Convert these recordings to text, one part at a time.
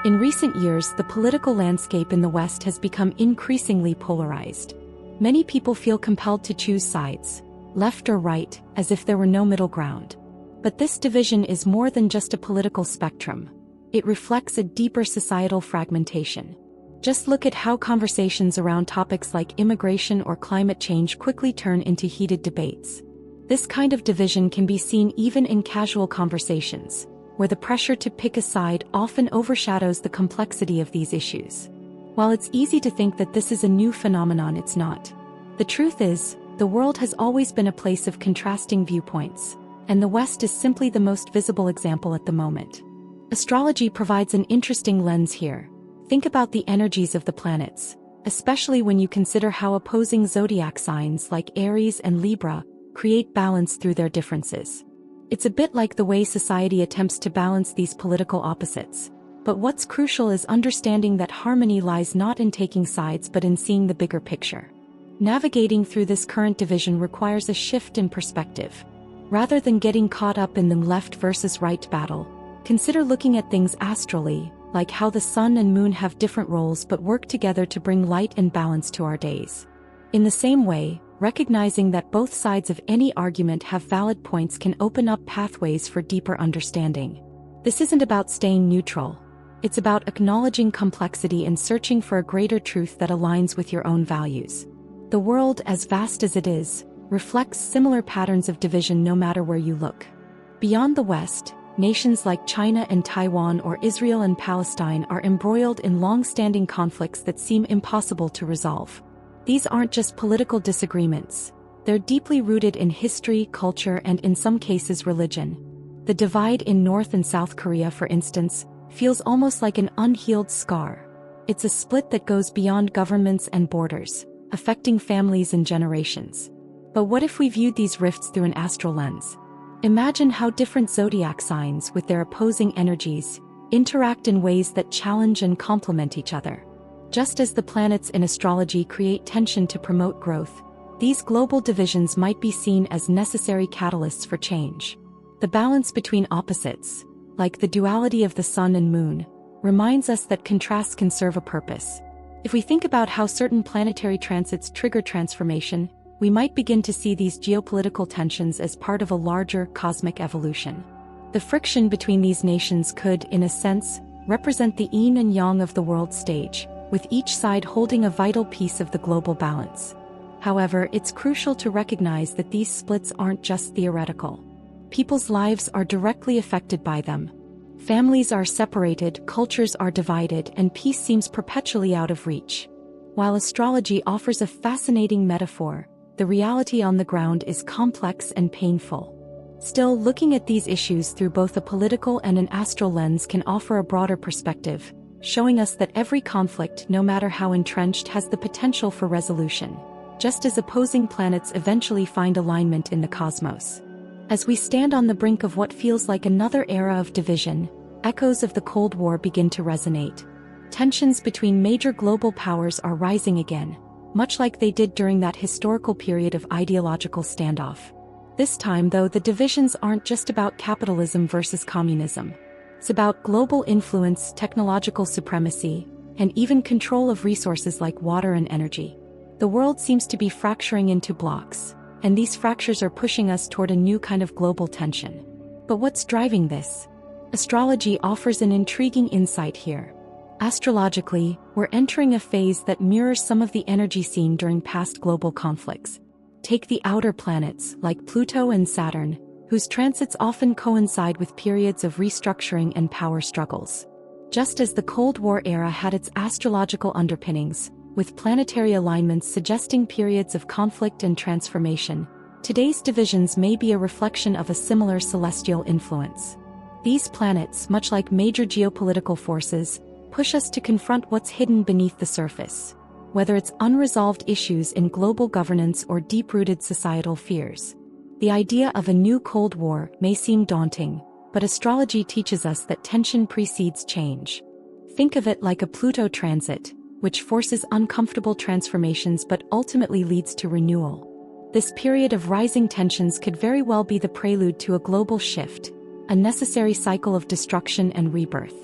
In recent years, the political landscape in the West has become increasingly polarized. Many people feel compelled to choose sides, left or right, as if there were no middle ground. But this division is more than just a political spectrum. It reflects a deeper societal fragmentation. Just look at how conversations around topics like immigration or climate change quickly turn into heated debates. This kind of division can be seen even in casual conversations, where the pressure to pick a side often overshadows the complexity of these issues. While it's easy to think that this is a new phenomenon, it's not. The truth is, the world has always been a place of contrasting viewpoints, and the West is simply the most visible example at the moment. Astrology provides an interesting lens here. Think about the energies of the planets, especially when you consider how opposing zodiac signs like Aries and Libra create balance through their differences. It's a bit like the way society attempts to balance these political opposites. But what's crucial is understanding that harmony lies not in taking sides but in seeing the bigger picture. Navigating through this current division requires a shift in perspective. Rather than getting caught up in the left versus right battle, consider looking at things astrally, like how the sun and moon have different roles but work together to bring light and balance to our days. In the same way, recognizing that both sides of any argument have valid points can open up pathways for deeper understanding. This isn't about staying neutral. It's about acknowledging complexity and searching for a greater truth that aligns with your own values. The world, as vast as it is, reflects similar patterns of division no matter where you look. Beyond the West, nations like China and Taiwan or Israel and Palestine are embroiled in long-standing conflicts that seem impossible to resolve. These aren't just political disagreements. They're deeply rooted in history, culture, and in some cases religion. The divide in North and South Korea, for instance, feels almost like an unhealed scar. It's a split that goes beyond governments and borders, affecting families and generations. But what if we viewed these rifts through an astral lens? Imagine how different zodiac signs, with their opposing energies, interact in ways that challenge and complement each other. Just as the planets in astrology create tension to promote growth, these global divisions might be seen as necessary catalysts for change. The balance between opposites, like the duality of the sun and moon, reminds us that contrasts can serve a purpose. If we think about how certain planetary transits trigger transformation, we might begin to see these geopolitical tensions as part of a larger cosmic evolution. The friction between these nations could, in a sense, represent the yin and yang of the world stage, with each side holding a vital piece of the global balance. However, it's crucial to recognize that these splits aren't just theoretical. People's lives are directly affected by them. Families are separated, cultures are divided, and peace seems perpetually out of reach. While astrology offers a fascinating metaphor, the reality on the ground is complex and painful. Still, looking at these issues through both a political and an astral lens can offer a broader perspective, showing us that every conflict, no matter how entrenched, has the potential for resolution, just as opposing planets eventually find alignment in the cosmos. As we stand on the brink of what feels like another era of division, echoes of the Cold War begin to resonate. Tensions between major global powers are rising again, much like they did during that historical period of ideological standoff. This time, though, the divisions aren't just about capitalism versus communism. It's about global influence, technological supremacy, and even control of resources like water and energy. The world seems to be fracturing into blocks, and these fractures are pushing us toward a new kind of global tension. But what's driving this? Astrology offers an intriguing insight here. Astrologically, we're entering a phase that mirrors some of the energy seen during past global conflicts. Take the outer planets, like Pluto and Saturn, whose transits often coincide with periods of restructuring and power struggles. Just as the Cold War era had its astrological underpinnings, with planetary alignments suggesting periods of conflict and transformation, today's divisions may be a reflection of a similar celestial influence. These planets, much like major geopolitical forces, push us to confront what's hidden beneath the surface, whether it's unresolved issues in global governance or deep-rooted societal fears. The idea of a new Cold War may seem daunting, but astrology teaches us that tension precedes change. Think of it like a Pluto transit, which forces uncomfortable transformations but ultimately leads to renewal. This period of rising tensions could very well be the prelude to a global shift, a necessary cycle of destruction and rebirth.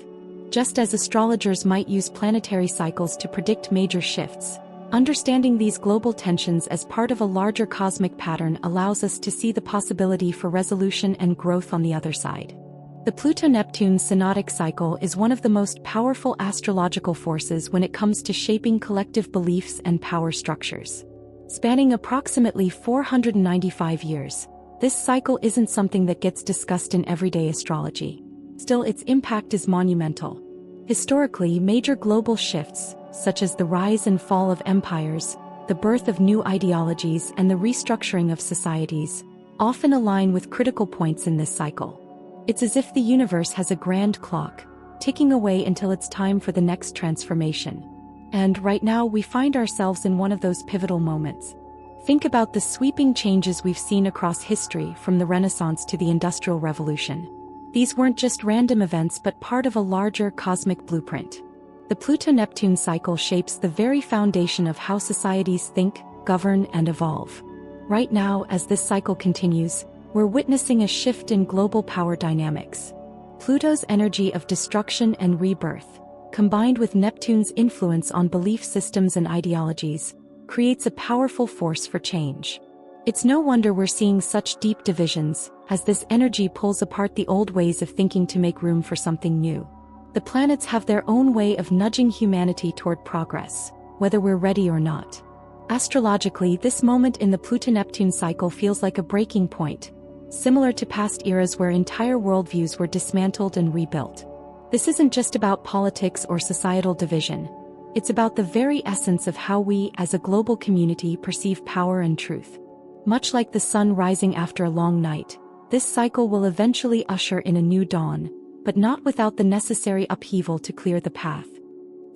Just as astrologers might use planetary cycles to predict major shifts, understanding these global tensions as part of a larger cosmic pattern allows us to see the possibility for resolution and growth on the other side. The Pluto-Neptune synodic cycle is one of the most powerful astrological forces when it comes to shaping collective beliefs and power structures. Spanning approximately 495 years, this cycle isn't something that gets discussed in everyday astrology. Still, its impact is monumental. Historically, major global shifts, such as the rise and fall of empires, the birth of new ideologies, and the restructuring of societies, often align with critical points in this cycle. It's as if the universe has a grand clock, ticking away until it's time for the next transformation. And right now we find ourselves in one of those pivotal moments. Think about the sweeping changes we've seen across history from the Renaissance to the Industrial Revolution. These weren't just random events but part of a larger cosmic blueprint. The Pluto-Neptune cycle shapes the very foundation of how societies think, govern, and evolve. Right now, as this cycle continues, we're witnessing a shift in global power dynamics. Pluto's energy of destruction and rebirth, combined with Neptune's influence on belief systems and ideologies, creates a powerful force for change. It's no wonder we're seeing such deep divisions, as this energy pulls apart the old ways of thinking to make room for something new. The planets have their own way of nudging humanity toward progress, whether we're ready or not. Astrologically, this moment in the Pluto-Neptune cycle feels like a breaking point, similar to past eras where entire worldviews were dismantled and rebuilt. This isn't just about politics or societal division. It's about the very essence of how we, as a global community, perceive power and truth. Much like the sun rising after a long night, this cycle will eventually usher in a new dawn, but not without the necessary upheaval to clear the path.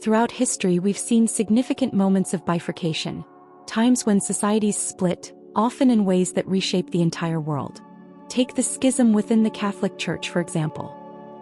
Throughout history, we've seen significant moments of bifurcation, times when societies split, often in ways that reshape the entire world. Take the schism within the Catholic Church, for example.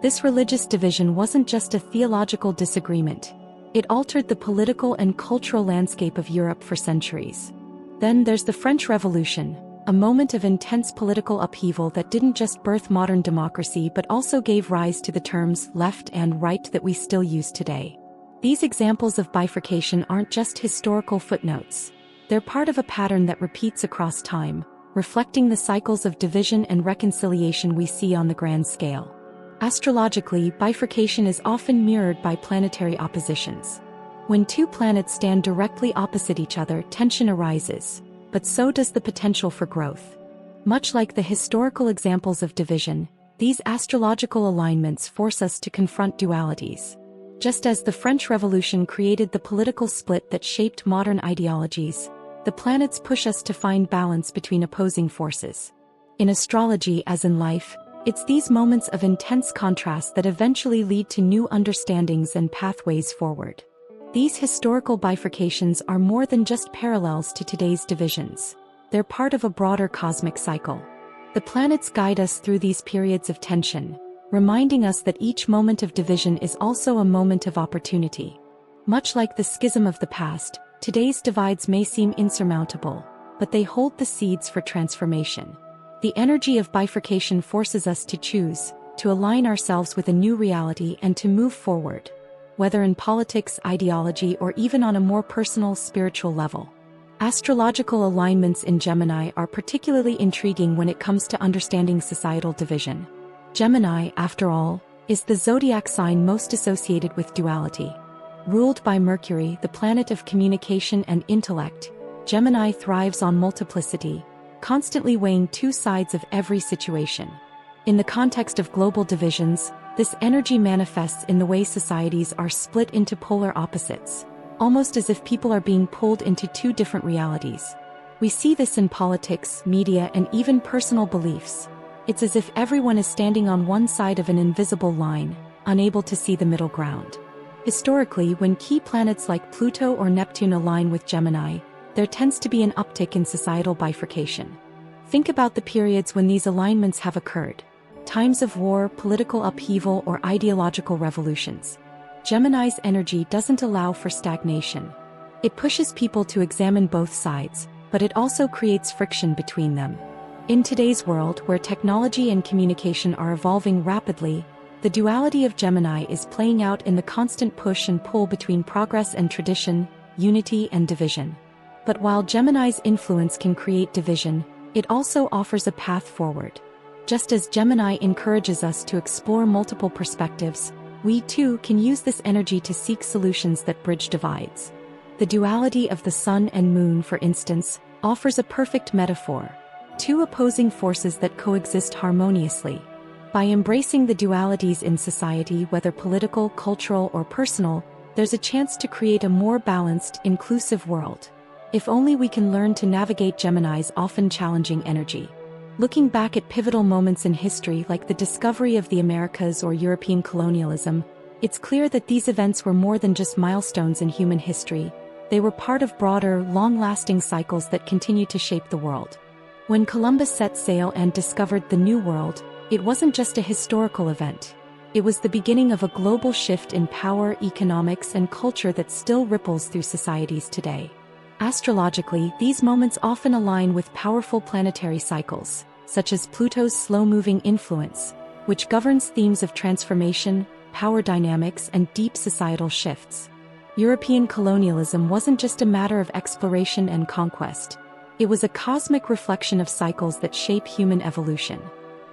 This religious division wasn't just a theological disagreement. It altered the political and cultural landscape of Europe for centuries. Then there's the French Revolution, a moment of intense political upheaval that didn't just birth modern democracy but also gave rise to the terms left and right that we still use today. These examples of bifurcation aren't just historical footnotes. They're part of a pattern that repeats across time, reflecting the cycles of division and reconciliation we see on the grand scale. Astrologically, bifurcation is often mirrored by planetary oppositions. When two planets stand directly opposite each other, tension arises, but so does the potential for growth. Much like the historical examples of division, these astrological alignments force us to confront dualities. Just as the French Revolution created the political split that shaped modern ideologies, the planets push us to find balance between opposing forces. In astrology, as in life, it's these moments of intense contrast that eventually lead to new understandings and pathways forward. These historical bifurcations are more than just parallels to today's divisions. They're part of a broader cosmic cycle. The planets guide us through these periods of tension, reminding us that each moment of division is also a moment of opportunity. Much like the schism of the past, today's divides may seem insurmountable, but they hold the seeds for transformation. The energy of bifurcation forces us to choose, to align ourselves with a new reality and to move forward, whether in politics, ideology, or even on a more personal, spiritual level. Astrological alignments in Gemini are particularly intriguing when it comes to understanding societal division. Gemini, after all, is the zodiac sign most associated with duality. Ruled by Mercury, the planet of communication and intellect, Gemini thrives on multiplicity, constantly weighing two sides of every situation. In the context of global divisions, this energy manifests in the way societies are split into polar opposites, almost as if people are being pulled into two different realities. We see this in politics, media, and even personal beliefs. It's as if everyone is standing on one side of an invisible line, unable to see the middle ground. Historically, when key planets like Pluto or Neptune align with Gemini, there tends to be an uptick in societal bifurcation. Think about the periods when these alignments have occurred. Times of war, political upheaval, or ideological revolutions. Gemini's energy doesn't allow for stagnation. It pushes people to examine both sides, but it also creates friction between them. In today's world, where technology and communication are evolving rapidly, The duality of Gemini is playing out in the constant push and pull between progress and tradition, unity and division. But while Gemini's influence can create division, it also offers a path forward. Just as Gemini encourages us to explore multiple perspectives, we too can use this energy to seek solutions that bridge divides. The duality of the Sun and Moon, for instance, offers a perfect metaphor. Two opposing forces that coexist harmoniously. By embracing the dualities in society, whether political, cultural, or personal, there's a chance to create a more balanced, inclusive world. If only we can learn to navigate Gemini's often challenging energy. Looking back at pivotal moments in history like the discovery of the Americas or European colonialism, it's clear that these events were more than just milestones in human history. They were part of broader, long-lasting cycles that continue to shape the world. When Columbus set sail and discovered the New World, it wasn't just a historical event. It was the beginning of a global shift in power, economics, and culture that still ripples through societies today. Astrologically, these moments often align with powerful planetary cycles, such as Pluto's slow-moving influence, which governs themes of transformation, power dynamics, and deep societal shifts. European colonialism wasn't just a matter of exploration and conquest. It was a cosmic reflection of cycles that shape human evolution.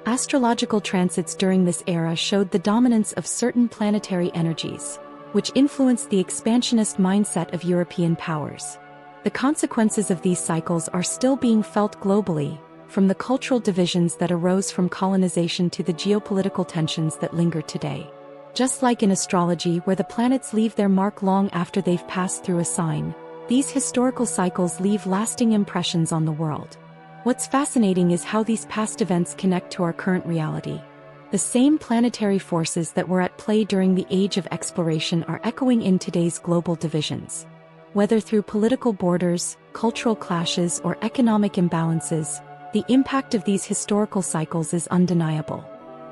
Astrological transits during this era showed the dominance of certain planetary energies, which influenced the expansionist mindset of European powers. The consequences of these cycles are still being felt globally, from the cultural divisions that arose from colonization to the geopolitical tensions that linger today. Just like in astrology, where the planets leave their mark long after they've passed through a sign, these historical cycles leave lasting impressions on the world. What's fascinating is how these past events connect to our current reality. The same planetary forces that were at play during the age of exploration are echoing in today's global divisions. Whether through political borders, cultural clashes, or economic imbalances, the impact of these historical cycles is undeniable.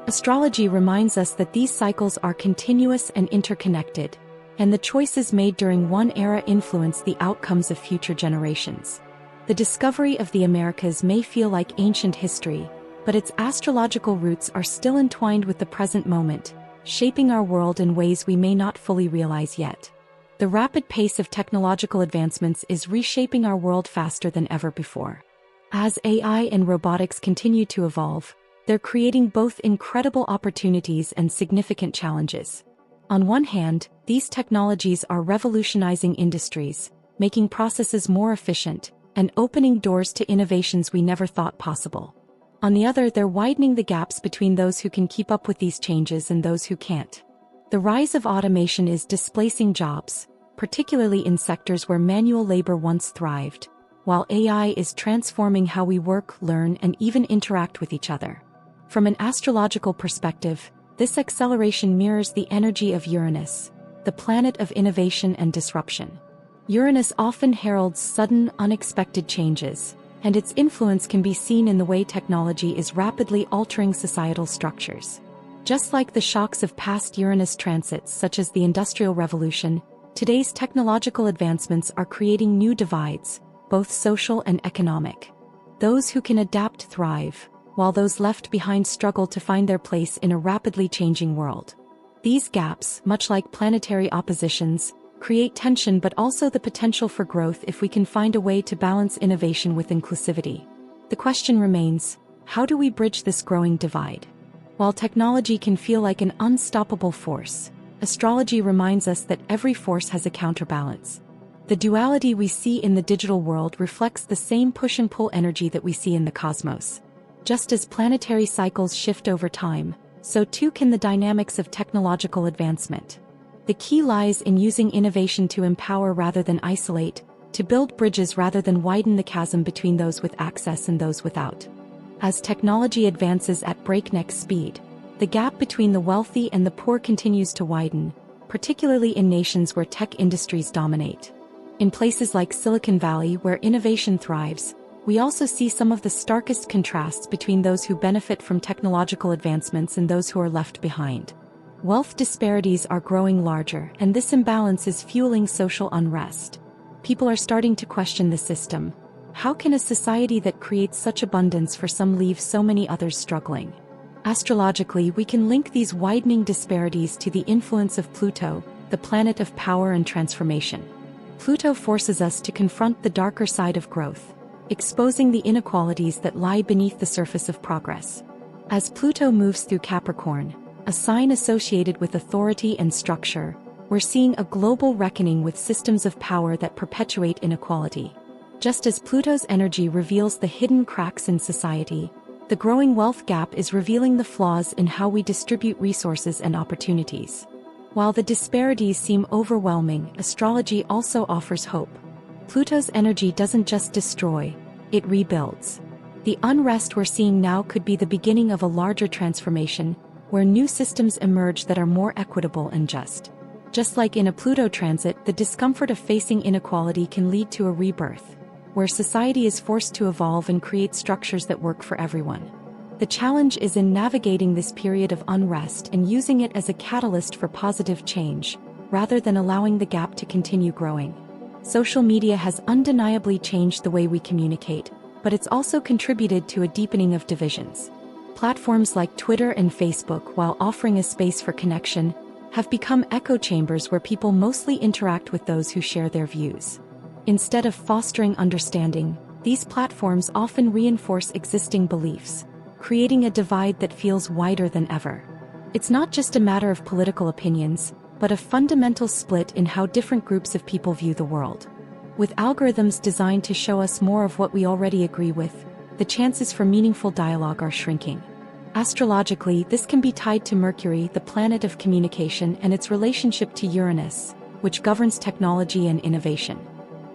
Astrology reminds us that these cycles are continuous and interconnected, and the choices made during one era influence the outcomes of future generations. The discovery of the Americas may feel like ancient history, but its astrological roots are still entwined with the present moment, shaping our world in ways we may not fully realize yet. The rapid pace of technological advancements is reshaping our world faster than ever before. As AI and robotics continue to evolve, they're creating both incredible opportunities and significant challenges. On one hand, these technologies are revolutionizing industries, making processes more efficient, and opening doors to innovations we never thought possible. On the other, they're widening the gaps between those who can keep up with these changes and those who can't. The rise of automation is displacing jobs, particularly in sectors where manual labor once thrived, while AI is transforming how we work, learn, and even interact with each other. From an astrological perspective, this acceleration mirrors the energy of Uranus, the planet of innovation and disruption. Uranus often heralds sudden, unexpected changes, and its influence can be seen in the way technology is rapidly altering societal structures. Just like the shocks of past Uranus transits such as the Industrial Revolution, today's technological advancements are creating new divides, both social and economic. Those who can adapt thrive, while those left behind struggle to find their place in a rapidly changing world. These gaps, much like planetary oppositions, create tension but also the potential for growth if we can find a way to balance innovation with inclusivity. The question remains, how do we bridge this growing divide? While technology can feel like an unstoppable force, astrology reminds us that every force has a counterbalance. The duality we see in the digital world reflects the same push and pull energy that we see in the cosmos. Just as planetary cycles shift over time, so too can the dynamics of technological advancement. The key lies in using innovation to empower rather than isolate, to build bridges rather than widen the chasm between those with access and those without. As technology advances at breakneck speed, the gap between the wealthy and the poor continues to widen, particularly in nations where tech industries dominate. In places like Silicon Valley, where innovation thrives, we also see some of the starkest contrasts between those who benefit from technological advancements and those who are left behind. Wealth disparities are growing larger, and this imbalance is fueling social unrest. People are starting to question the system. How can a society that creates such abundance for some leave so many others struggling? Astrologically, we can link these widening disparities to the influence of Pluto, the planet of power and transformation. Pluto forces us to confront the darker side of growth, exposing the inequalities that lie beneath the surface of progress. As Pluto moves through Capricorn, a sign associated with authority and structure, we're seeing a global reckoning with systems of power that perpetuate inequality. Just as Pluto's energy reveals the hidden cracks in society, the growing wealth gap is revealing the flaws in how we distribute resources and opportunities. While the disparities seem overwhelming, astrology also offers hope. Pluto's energy doesn't just destroy, it rebuilds. The unrest we're seeing now could be the beginning of a larger transformation, where new systems emerge that are more equitable and just. Just like in a Pluto transit, the discomfort of facing inequality can lead to a rebirth, where society is forced to evolve and create structures that work for everyone. The challenge is in navigating this period of unrest and using it as a catalyst for positive change, rather than allowing the gap to continue growing. Social media has undeniably changed the way we communicate, but it's also contributed to a deepening of divisions. Platforms like Twitter and Facebook, while offering a space for connection, have become echo chambers where people mostly interact with those who share their views. Instead of fostering understanding, these platforms often reinforce existing beliefs, creating a divide that feels wider than ever. It's not just a matter of political opinions, but a fundamental split in how different groups of people view the world. With algorithms designed to show us more of what we already agree with, the chances for meaningful dialogue are shrinking. Astrologically, this can be tied to Mercury, the planet of communication, and its relationship to Uranus, which governs technology and innovation.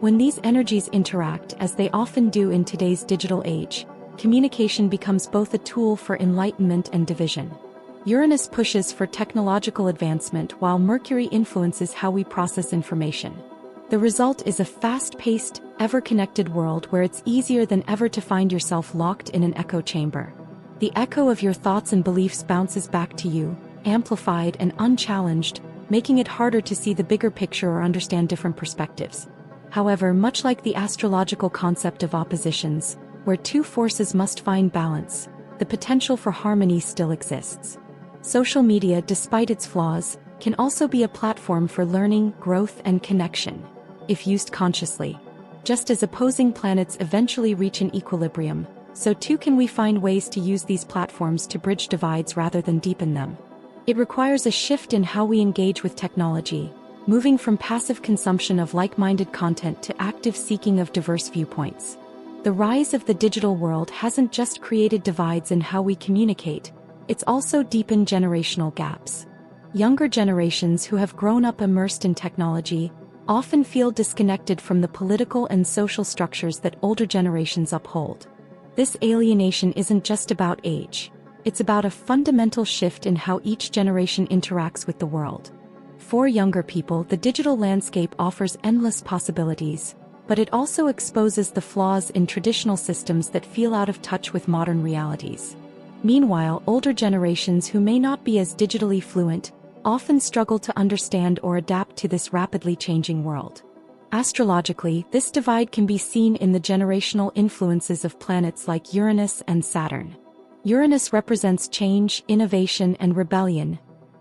When these energies interact, as they often do in today's digital age, communication becomes both a tool for enlightenment and division. Uranus pushes for technological advancement while Mercury influences how we process information. The result is a fast-paced, ever-connected world where it's easier than ever to find yourself locked in an echo chamber. The echo of your thoughts and beliefs bounces back to you, amplified and unchallenged, making it harder to see the bigger picture or understand different perspectives. However, much like the astrological concept of oppositions, where two forces must find balance, the potential for harmony still exists. Social media, despite its flaws, can also be a platform for learning, growth, and connection, if used consciously. Just as opposing planets eventually reach an equilibrium, so too can we find ways to use these platforms to bridge divides rather than deepen them. It requires a shift in how we engage with technology, moving from passive consumption of like-minded content to active seeking of diverse viewpoints. The rise of the digital world hasn't just created divides in how we communicate, it's also deepened generational gaps. Younger generations who have grown up immersed in technology often feel disconnected from the political and social structures that older generations uphold. This alienation isn't just about age, it's about a fundamental shift in how each generation interacts with the world. For younger people, the digital landscape offers endless possibilities, but it also exposes the flaws in traditional systems that feel out of touch with modern realities. Meanwhile, older generations who may not be as digitally fluent often struggle to understand or adapt to this rapidly changing world. Astrologically, this divide can be seen in the generational influences of planets like Uranus and Saturn. Uranus represents change, innovation, and rebellion,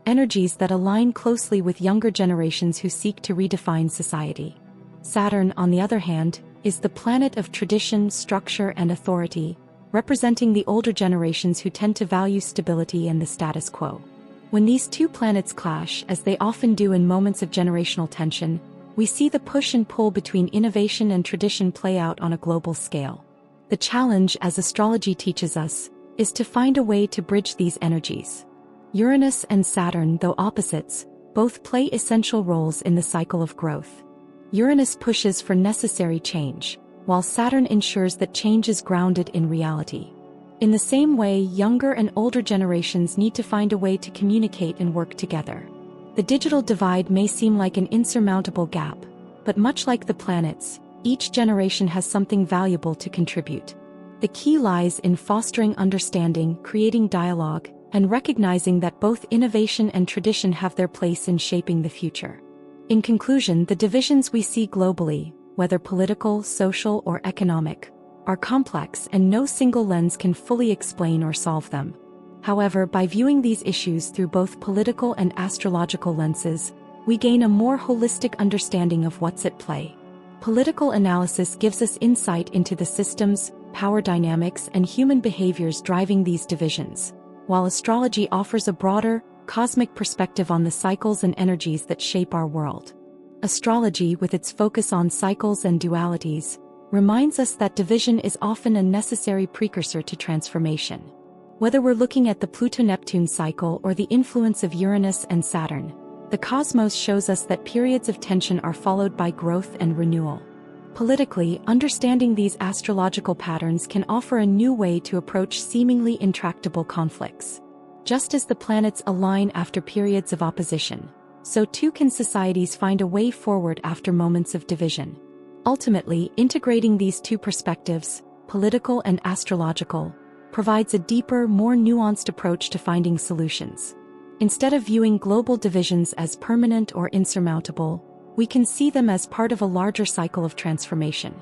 energies that align closely with younger generations who seek to redefine society. Saturn, on the other hand, is the planet of tradition, structure, and authority, representing the older generations who tend to value stability and the status quo. When these two planets clash, as they often do in moments of generational tension, we see the push and pull between innovation and tradition play out on a global scale. The challenge, as astrology teaches us, is to find a way to bridge these energies. Uranus and Saturn, though opposites, both play essential roles in the cycle of growth. Uranus pushes for necessary change, while Saturn ensures that change is grounded in reality. In the same way, younger and older generations need to find a way to communicate and work together. The digital divide may seem like an insurmountable gap, but much like the planets, each generation has something valuable to contribute. The key lies in fostering understanding, creating dialogue, and recognizing that both innovation and tradition have their place in shaping the future. In conclusion, the divisions we see globally, whether political, social, or economic, are complex and no single lens can fully explain or solve them. However, by viewing these issues through both political and astrological lenses, we gain a more holistic understanding of what's at play. Political analysis gives us insight into the systems, power dynamics, and human behaviors driving these divisions, while astrology offers a broader, cosmic perspective on the cycles and energies that shape our world. Astrology, with its focus on cycles and dualities, reminds us that division is often a necessary precursor to transformation. Whether we're looking at the Pluto-Neptune cycle or the influence of Uranus and Saturn, the cosmos shows us that periods of tension are followed by growth and renewal. Politically, understanding these astrological patterns can offer a new way to approach seemingly intractable conflicts. Just as the planets align after periods of opposition, so too can societies find a way forward after moments of division. Ultimately, integrating these two perspectives, political and astrological, provides a deeper, more nuanced approach to finding solutions. Instead of viewing global divisions as permanent or insurmountable, we can see them as part of a larger cycle of transformation.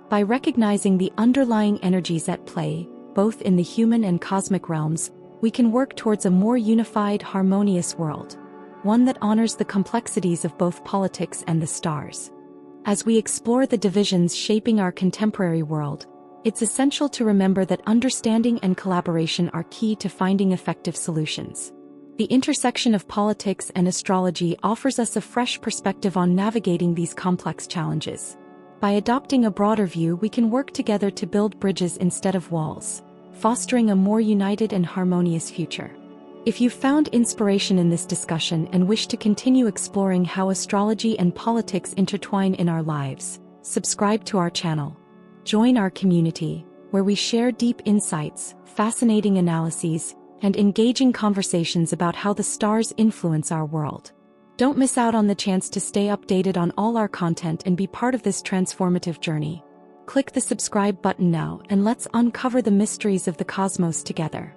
By recognizing the underlying energies at play, both in the human and cosmic realms, we can work towards a more unified, harmonious world, one that honors the complexities of both politics and the stars. As we explore the divisions shaping our contemporary world, it's essential to remember that understanding and collaboration are key to finding effective solutions. The intersection of politics and astrology offers us a fresh perspective on navigating these complex challenges. By adopting a broader view, we can work together to build bridges instead of walls, fostering a more united and harmonious future. If you found inspiration in this discussion and wish to continue exploring how astrology and politics intertwine in our lives, subscribe to our channel. Join our community, where we share deep insights, fascinating analyses, and engaging conversations about how the stars influence our world. Don't miss out on the chance to stay updated on all our content and be part of this transformative journey. Click the subscribe button now and let's uncover the mysteries of the cosmos together.